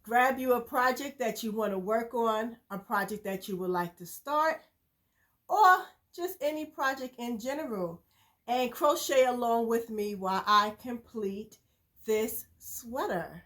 Grab you a project that you want to work on, a project that you would like to start, or just any project in general, and crochet along with me while I complete this sweater.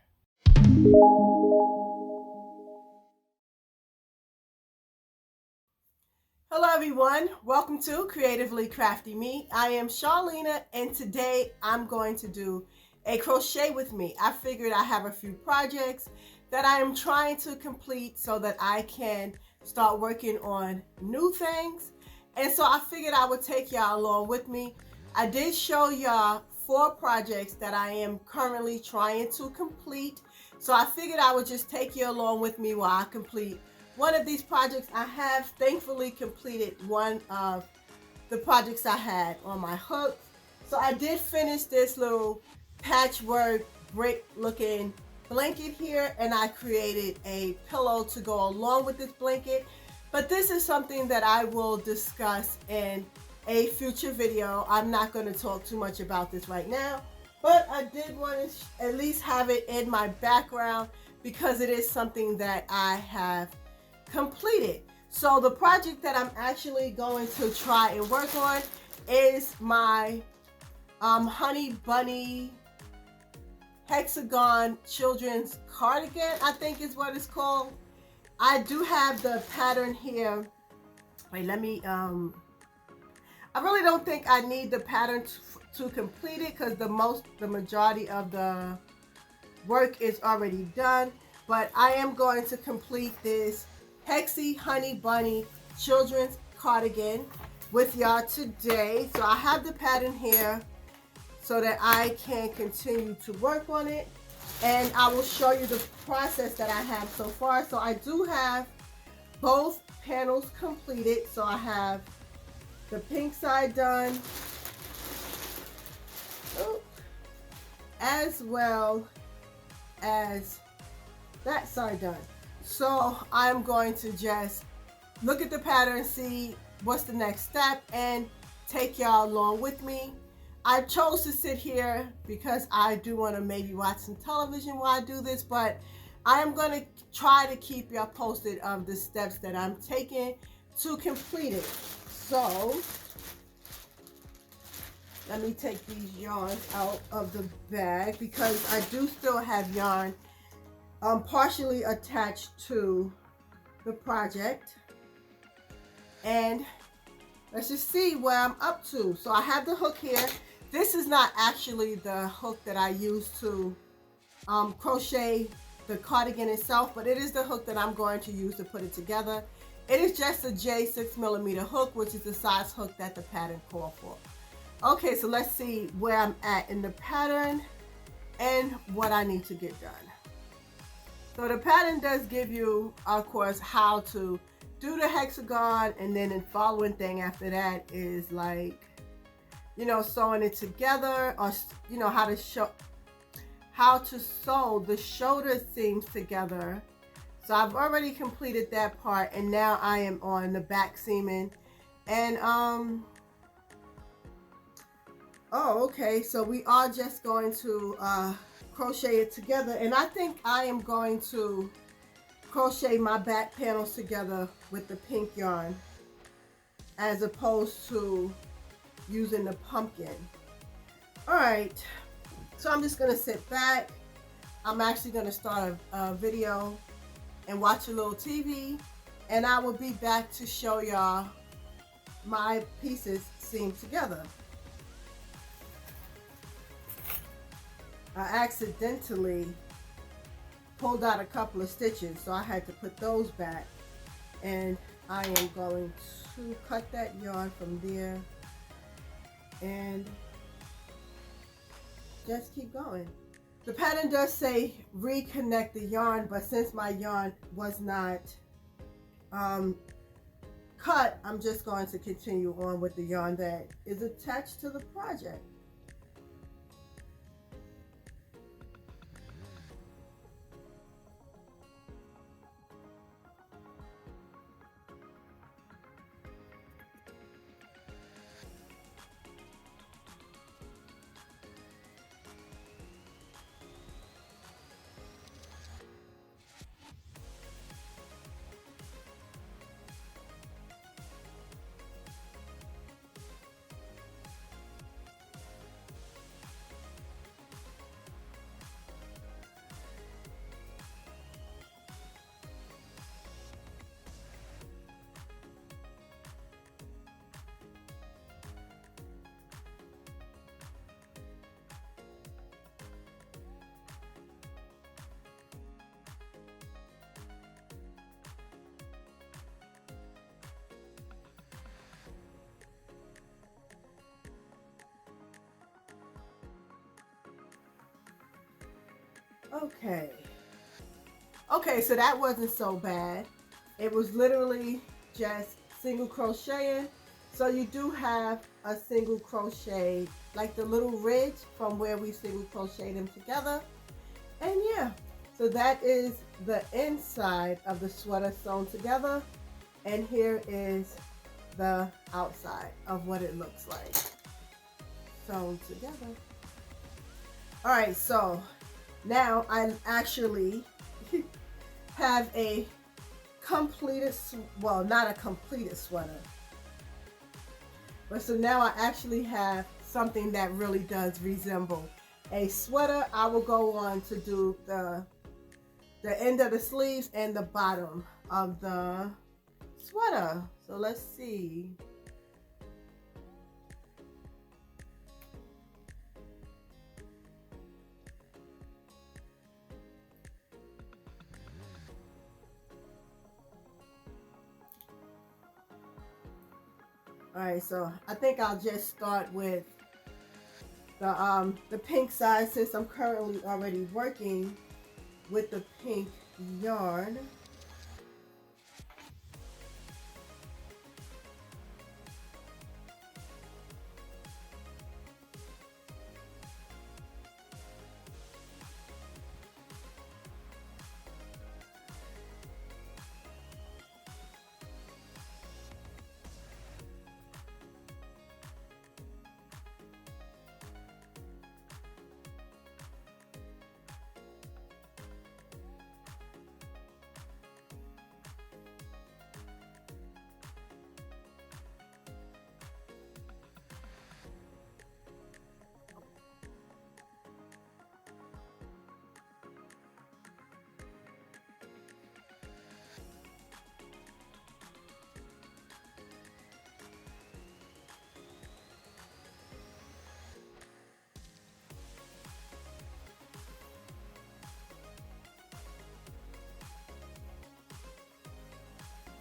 Hello everyone, welcome to Creatively Crafty Me. I am Charlena, and today I'm going to do a crochet with me. I figured I have a few projects that I am trying to complete so that I can start working on new things. And so I figured I would take y'all along with me. I did show y'all 4 projects that I am currently trying to complete. So I figured I would just take you along with me while I complete one of these projects. I have thankfully completed one of the projects I had on my hook. So I did finish this little patchwork brick looking blanket here, and I created a pillow to go along with this blanket. But this is something that I will discuss in a future video. I'm not going to talk too much about this right now, but I did want to at least have it in my background because it is something that I have completed. So the project that I'm actually going to try and work on is my honey bunny hexagon children's cardigan, I think is what it's called. I do have the pattern here. Wait, let me I really don't think I need the pattern to complete it because the majority of the work is already done. But I am going to complete this Hexy Honey Bunny children's cardigan with y'all today. So I have the pattern here so that I can continue to work on it, and I will show you the process that I have so far. So I do have both panels completed. So I have the pink side done, as well as that side done. So I'm going to just look at the pattern, see what's the next step, and take y'all along with me. I chose to sit here because I do want to maybe watch some television while I do this, but I am going to try to keep y'all posted of the steps that I'm taking to complete it. So let me take these yarns out of the bag because I do still have yarn partially attached to the project, and let's just see where I'm up to. So I have the hook here. This is not actually the hook that I use to crochet the cardigan itself, but it is the hook that I'm going to use to put it together. It is just a J6mm hook, which is the size hook that the pattern called for. Okay, so let's see where I'm at in the pattern and what I need to get done. So the pattern does give you, of course, how to do the hexagon, and then the following thing after that is like, you know, sewing it together, or you know, how to sew the shoulder seams together. So I've already completed that part, and now I am on the back seaming. And oh, okay, so we are just going to crochet it together, and I think I am going to crochet my back panels together with the pink yarn as opposed to using the pumpkin. All right, so I'm just gonna sit back. I'm actually gonna start a video and watch a little TV, and I will be back to show y'all my pieces seamed together. I accidentally pulled out a couple of stitches, so I had to put those back, and I am going to cut that yarn from there and just keep going. The pattern does say reconnect the yarn, but since my yarn was not cut, I'm just going to continue on with the yarn that is attached to the project. Okay. Okay, so that wasn't so bad. It was literally just single crocheting. So you do have a single crochet, like the little ridge from where we single crochet them together. And yeah, so that is the inside of the sweater sewn together. And here is the outside of what it looks like sewn together. All right, so now I actually have a completed, well, not a completed sweater, but so now I actually have something that really does resemble a sweater. I will go on to do the end of the sleeves and the bottom of the sweater. So let's see. All right, so I think I'll just start with the pink side, since I'm currently already working with the pink yarn.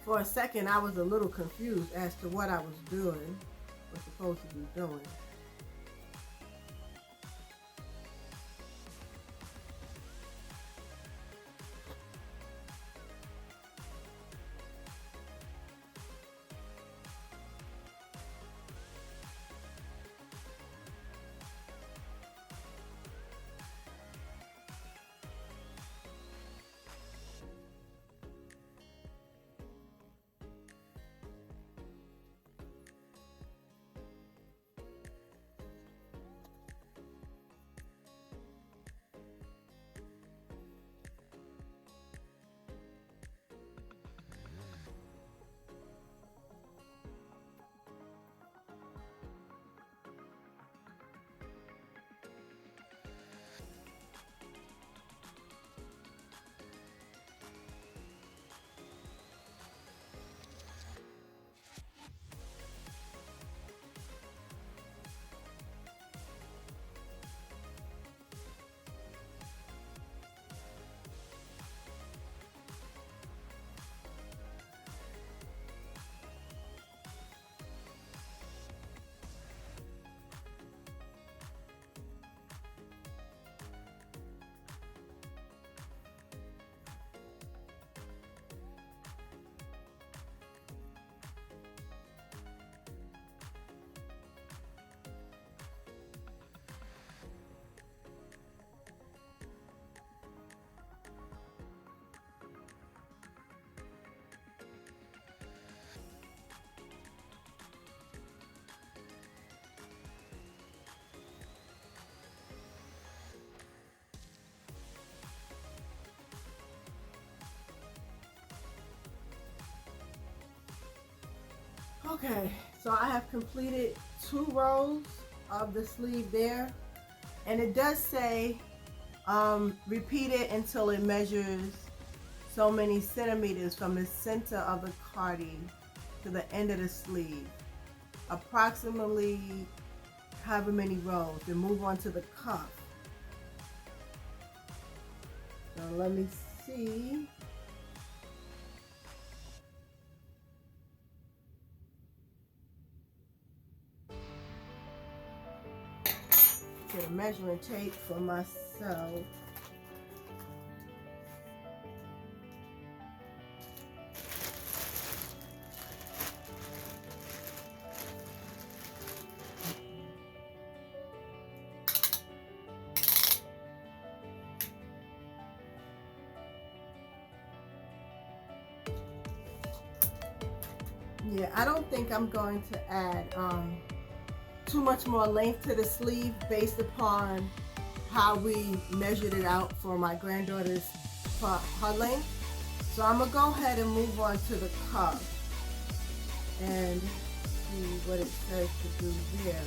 For a second, I was a little confused as to what I was doing, was supposed to be doing. Okay, so I have completed 2 rows of the sleeve there, and it does say repeat it until it measures so many centimeters from the center of the cardi to the end of the sleeve, approximately however many rows, then move on to the cuff. So let me see. Get a measuring tape for myself. Yeah, I don't think I'm going to add too much more length to the sleeve based upon how we measured it out for my granddaughter's for her length. So I'm gonna go ahead and move on to the cuff and see what it says to do there.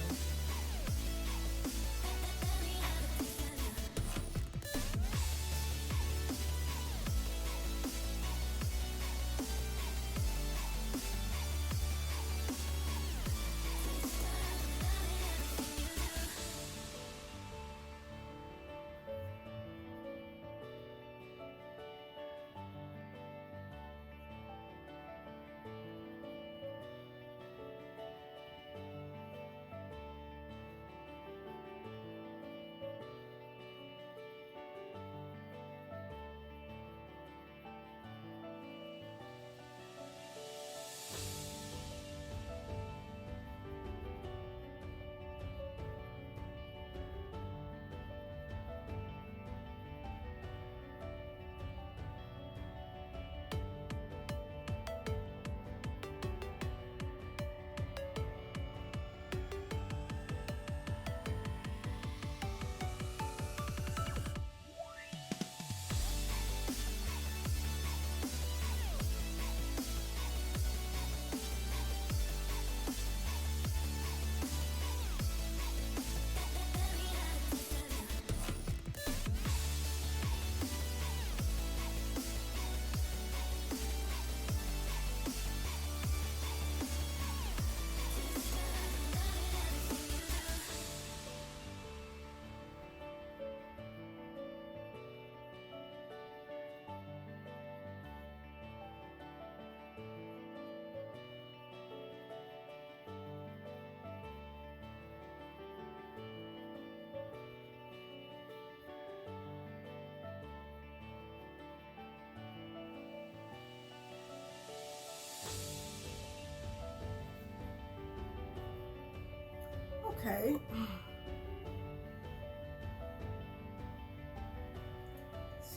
Okay.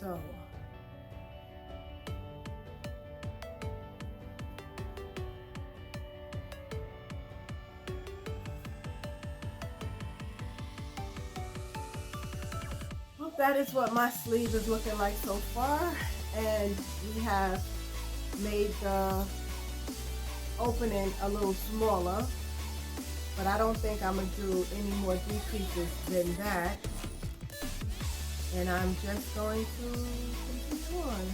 So well, that is what my sleeve is looking like so far, and we have made the opening a little smaller, but I don't think I'm gonna do any more decreases than that, and I'm just going to continue on.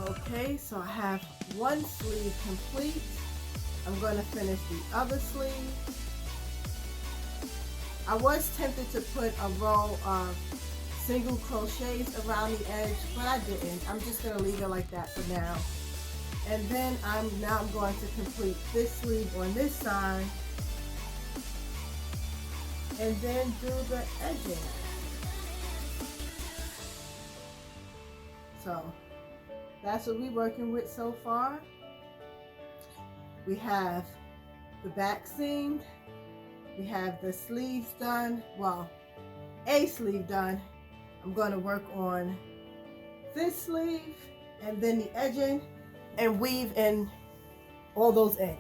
Okay, so I have one sleeve complete. I'm going to finish the other sleeve. I was tempted to put a row of single crochets around the edge, but I didn't. I'm just going to leave it like that for now. And then I'm going to complete this sleeve on this side and then do the edging. So that's what we're working with so far. We have the back seamed. We have the sleeves done. Well, a sleeve done. I'm going to work on this sleeve and then the edging and weave in all those ends.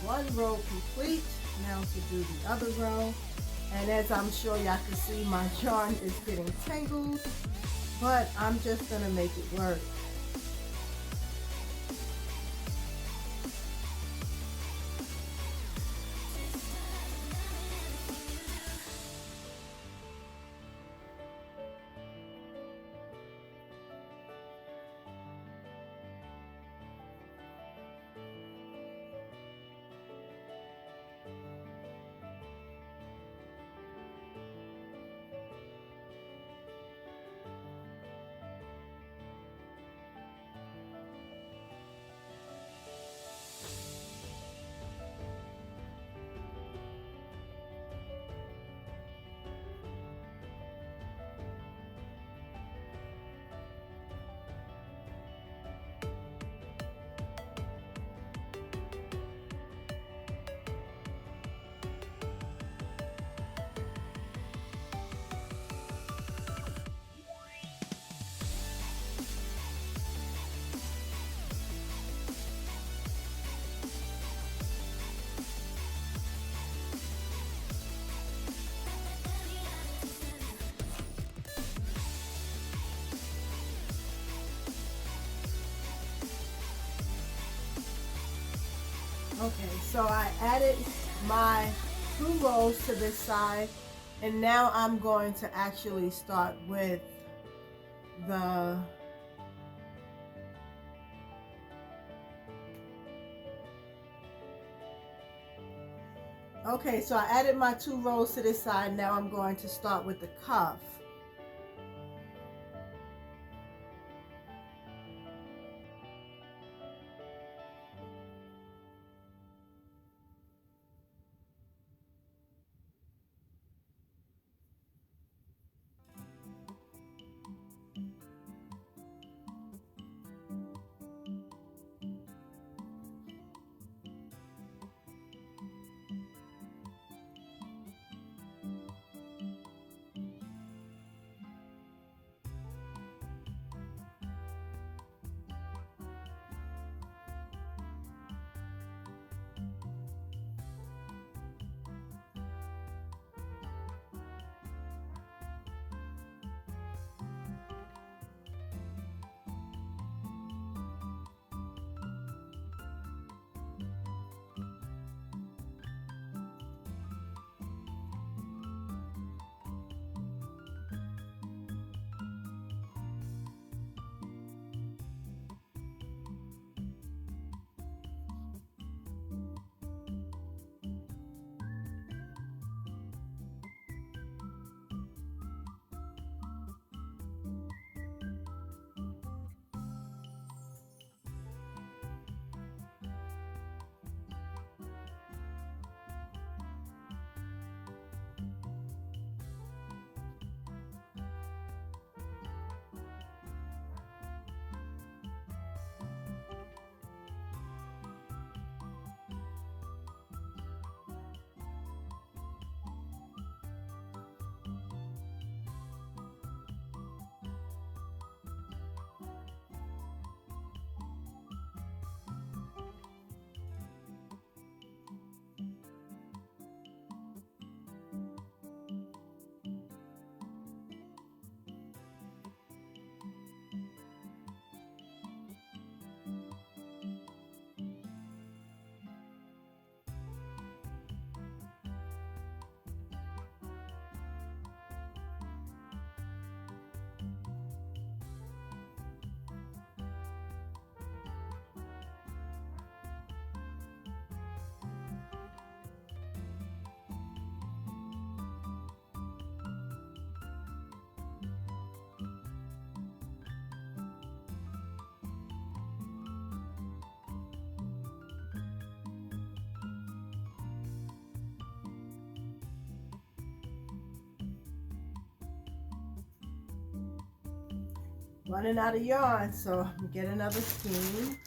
One row complete. Now to do the other row, and as I'm sure y'all can see, my yarn is getting tangled, but I'm just gonna make it work. Okay, so I added my 2 rows to this side, and now I'm going to actually start with the okay, so I added my 2 rows to this side. Now I'm going to start with the cuff. running out of yarn, so I'm gonna get another skein.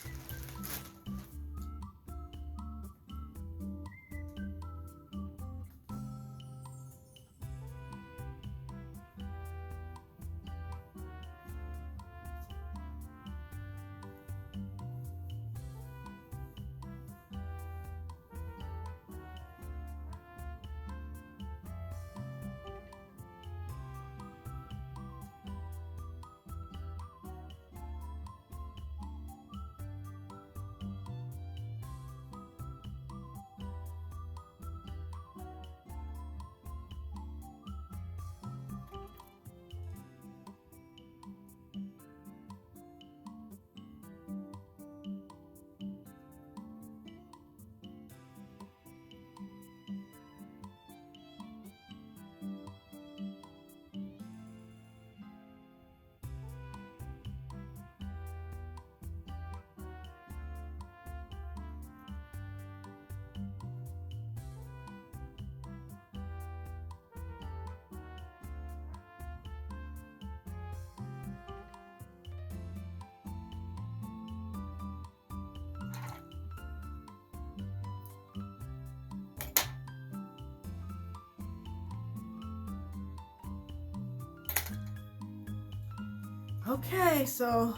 Okay, so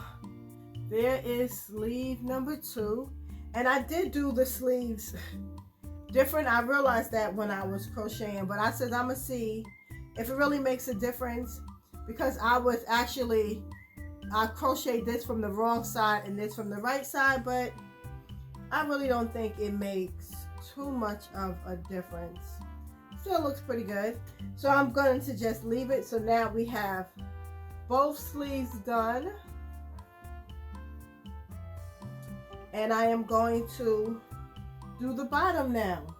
there is sleeve number 2, and I did do the sleeves different. I realized that when I was crocheting, but I said I'm gonna see if it really makes a difference, because I crocheted this from the wrong side and this from the right side, but I really don't think it makes too much of a difference. Still looks pretty good, so I'm going to just leave it. So now we have both sleeves done, and I am going to do the bottom now.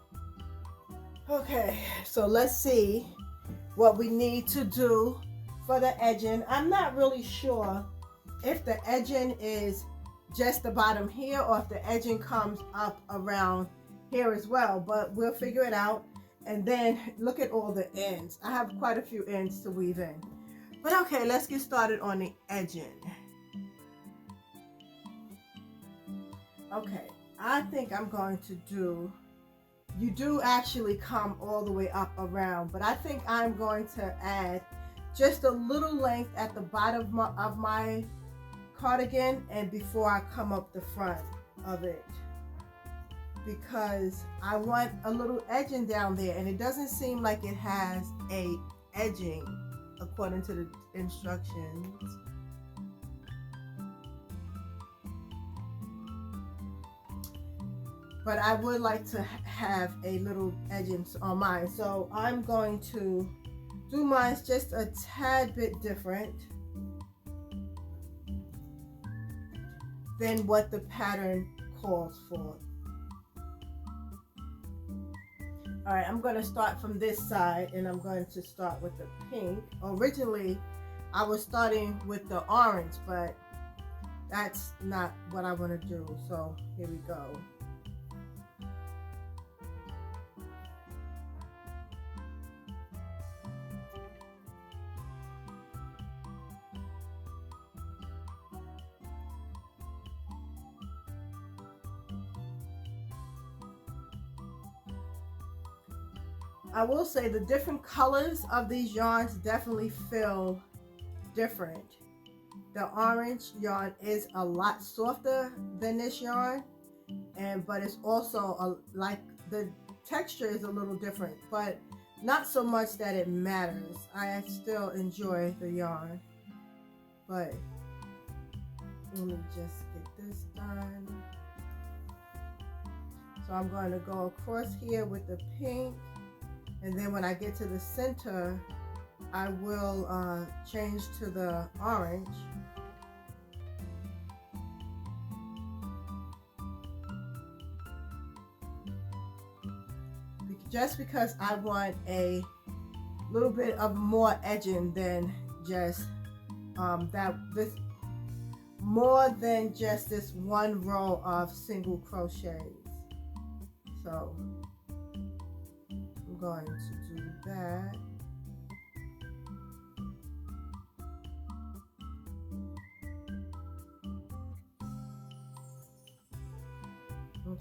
Okay, so let's see what we need to do for the edging. I'm not really sure if the edging is just the bottom here or if the edging comes up around here as well, but we'll figure it out. And then look at all the ends. I have quite a few ends to weave in. But okay, let's get started on the edging. Okay, I think I'm going to do, you do actually come all the way up around, but I think I'm going to add just a little length at the bottom of my cardigan and before I come up the front of it, because I want a little edging down there, and it doesn't seem like it has a edging according to the instructions. But I would like to have a little edging on mine, so I'm going to do mine just a tad bit different than what the pattern calls for. All right, I'm going to start from this side, and I'm going to start with the pink. Originally, I was starting with the orange, but that's not what I want to do. So here we go. I will say the different colors of these yarns definitely feel different. The orange yarn is a lot softer than this yarn, but it's also like the texture is a little different, but not so much that it matters. I still enjoy the yarn, but let me just get this done. So I'm going to go across here with the pink. And then when I get to the center, I will change to the orange. Just because I want a little bit of more edging than just more than just this one row of single crochets. So I'm going to do that.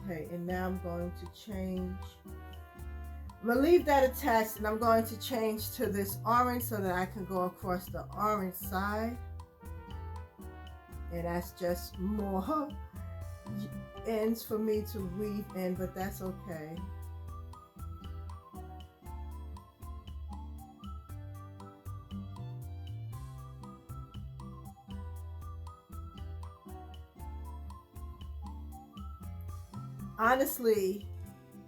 Okay, and now I'm going to change. I'm gonna leave that attached, and I'm going to change to this orange so that I can go across the orange side. And that's just more ends for me to weave in, but that's okay. Honestly,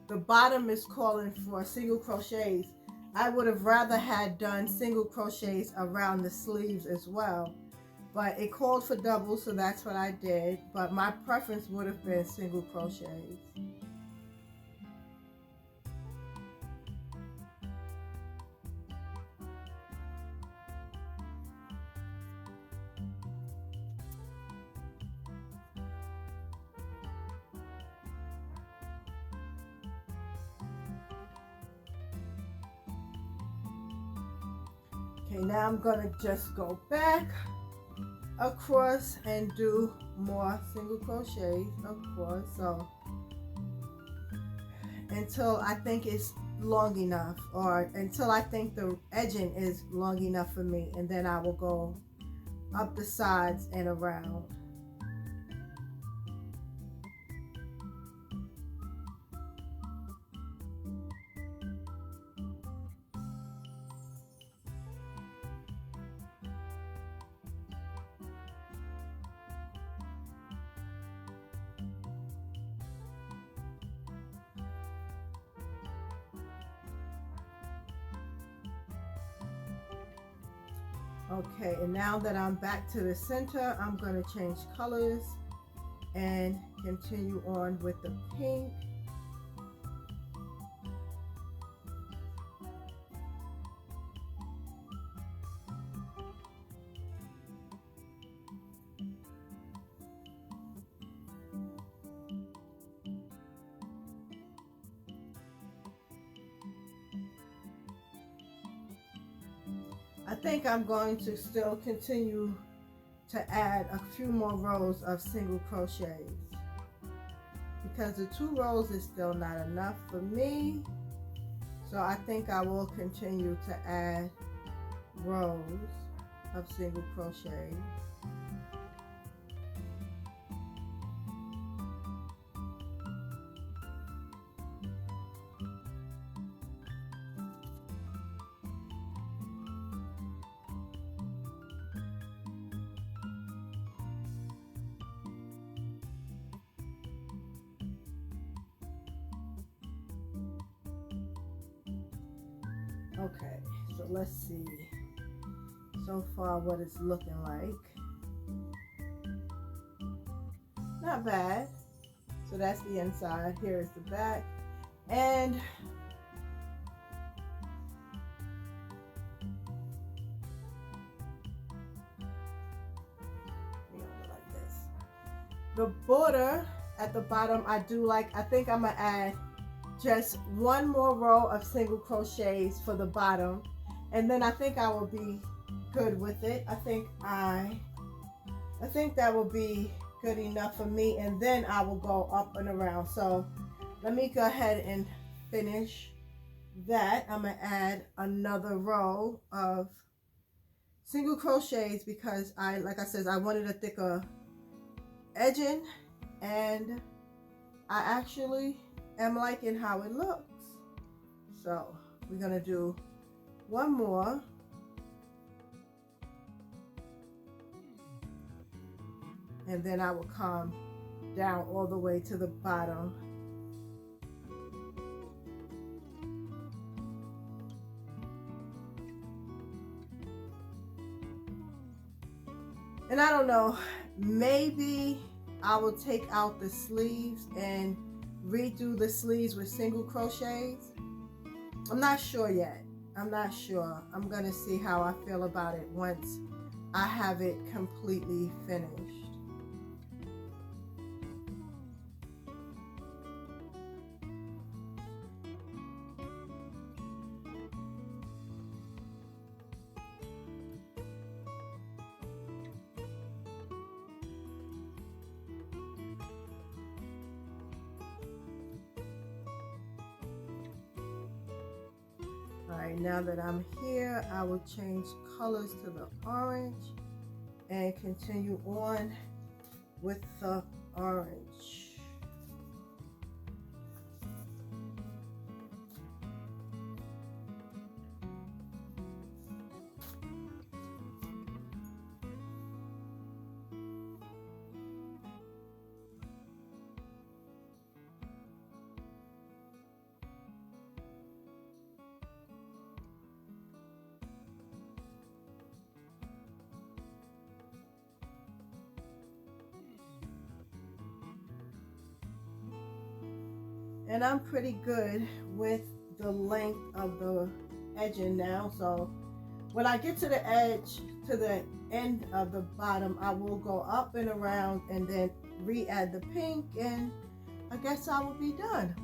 the bottom is calling for single crochets. I would have rather had done single crochets around the sleeves as well, but it called for double, so that's what I did. But my preference would have been single crochets. Okay, now I'm gonna just go back across and do more single crochets, of course, so until I think it's long enough, or until I think the edging is long enough for me, and then I will go up the sides and around. Okay, and now that I'm back to the center, I'm going to change colors and continue on with the pink. I think I'm going to still continue to add a few more rows of single crochets because the 2 rows is still not enough for me. So I think I will continue to add rows of single crochet. Okay, so let's see so far what it's looking like. Not bad. So that's the inside. Here is the back. And like this. The border at the bottom I do like. I think I'm gonna add just 1 more row of single crochets for the bottom, and then I think I will be good with it. I think that will be good enough for me, and then I will go up and around. So let me go ahead and finish that. I'm gonna add another row of single crochets because like I said, I wanted a thicker edging, and I actually am liking how it looks. So we're gonna do 1 more. And then I will come down all the way to the bottom. And I don't know, maybe I will take out the sleeves and redo the sleeves with single crochets. I'm not sure yet. I'm not sure. I'm gonna see how I feel about it once I have it completely finished. All right, now that I'm here, I will change colors to the orange and continue on with the orange. And I'm pretty good with the length of the edging now. So when I get to the edge, to the end of the bottom, I will go up and around and then re-add the pink, and I guess I will be done.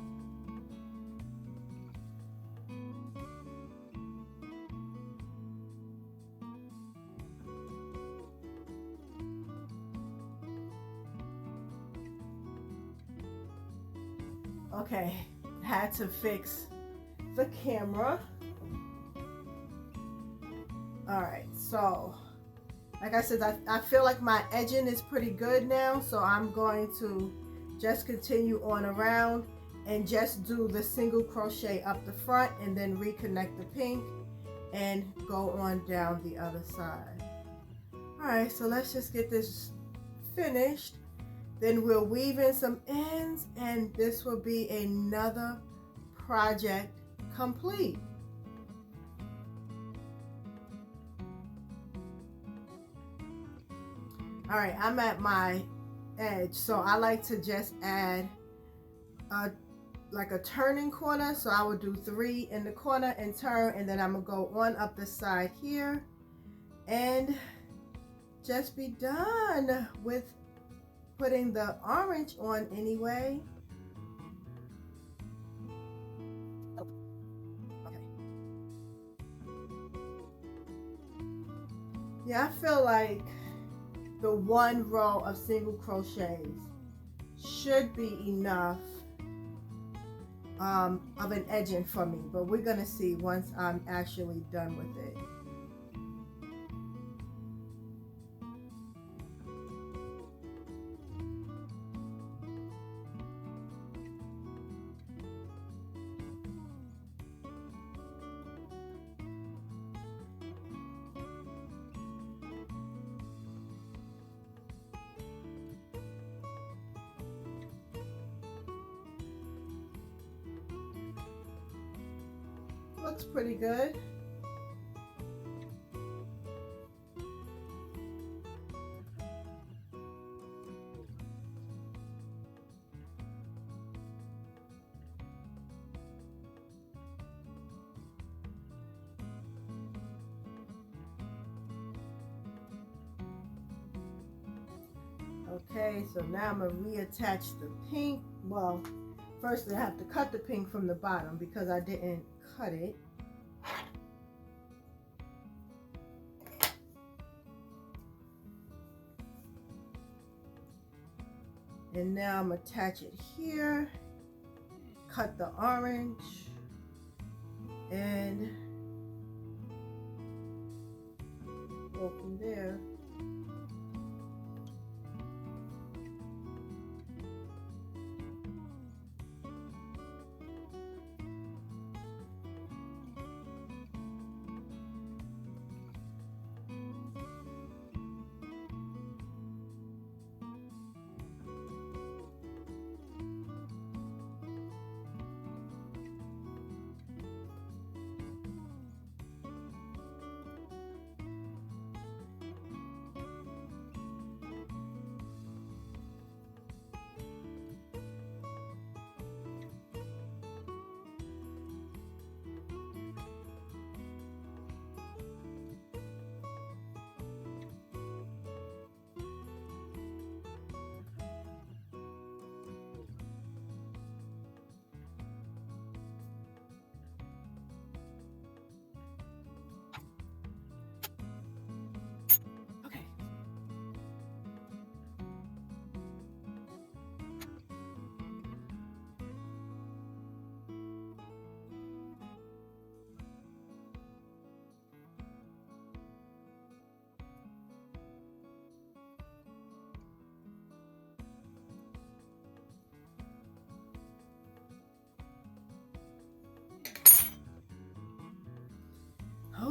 Okay, had to fix the camera. All right, so like I said, I feel like my edging is pretty good now, so I'm going to just continue on around and just do the single crochet up the front and then reconnect the pink and go on down the other side. All right, so let's just get this finished. Then we'll weave in some ends, and this will be another project complete. All right, I'm at my edge, so I like to just add like a turning corner. So I will do 3 in the corner and turn, and then I'm gonna go on up the side here and just be done with putting the orange on anyway. Okay. Yeah, I feel like the 1 row of single crochets should be enough of an edging for me, but we're gonna see once I'm actually done with it. Looks pretty good. Okay, so now I'm gonna reattach the pink. Well, first I have to cut the pink from the bottom because I didn't cut it. And now I'm gonna attach it here, cut the orange, and go from there.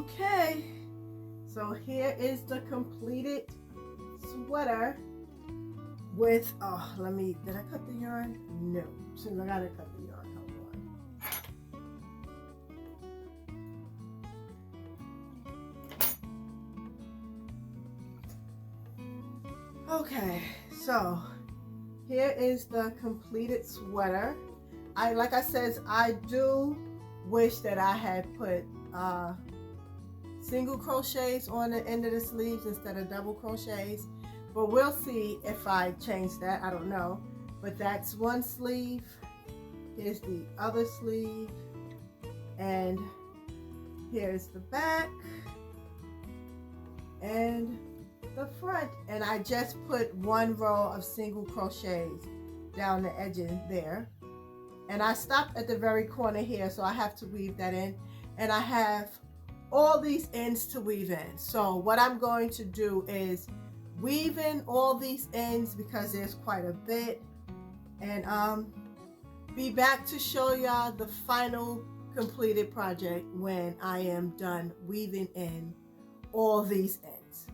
Okay, so here is the completed sweater with, did I cut the yarn? No, so I gotta cut the yarn, hold on. Okay, so here is the completed sweater. Like I said, I do wish that I had put single crochets on the end of the sleeves instead of double crochets, but we'll see if I change that. I don't know, but that's one sleeve. Here's the other sleeve, and here's the back and the front, and I just put one row of single crochets down the edges there, and I stopped at the very corner here, so I have to weave that in, and I have all these ends to weave in. So what I'm going to do is weave in all these ends because there's quite a bit, and be back to show y'all the final completed project when I am done weaving in all these ends.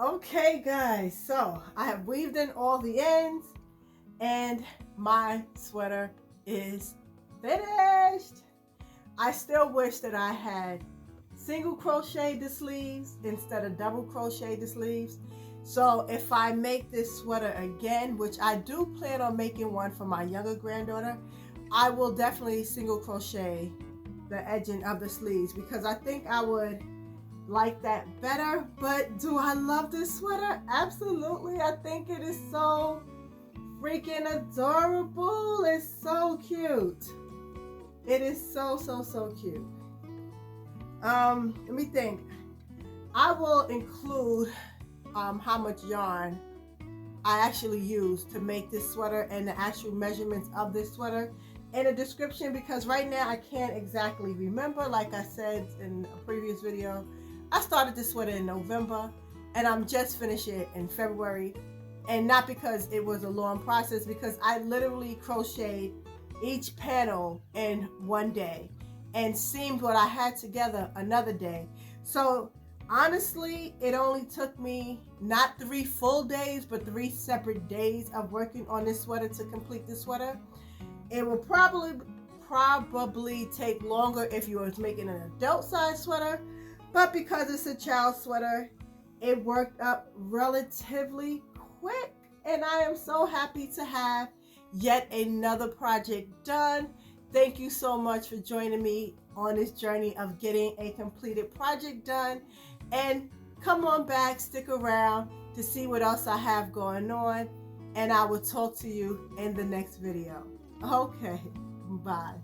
Okay guys, so I have weaved in all the ends and my sweater is finished. I still wish that I had single crochet the sleeves instead of double crochet the sleeves. So if I make this sweater again, which I do plan on making one for my younger granddaughter, I will definitely single crochet the edging of the sleeves because I think I would like that better. But do I love this sweater? Absolutely. I think it is so freaking adorable. It's so cute. It is so cute. Let me think. I will include how much yarn I actually used to make this sweater and the actual measurements of this sweater in a description, because right now I can't exactly remember. Like I said in a previous video, I started this sweater in November and I'm just finishing it in February, and not because it was a long process, because I literally crocheted each panel in one day and seamed what I had together another day. So honestly, it only took me not 3 full days, but 3 separate days of working on this sweater to complete this sweater. It will probably take longer if you was making an adult size sweater, but because it's a child sweater, it worked up relatively quick, and I am so happy to have yet another project done. Thank you so much for joining me on this journey of getting a completed project done, and come on back, stick around to see what else I have going on, and I will talk to you in the next video. Okay, bye.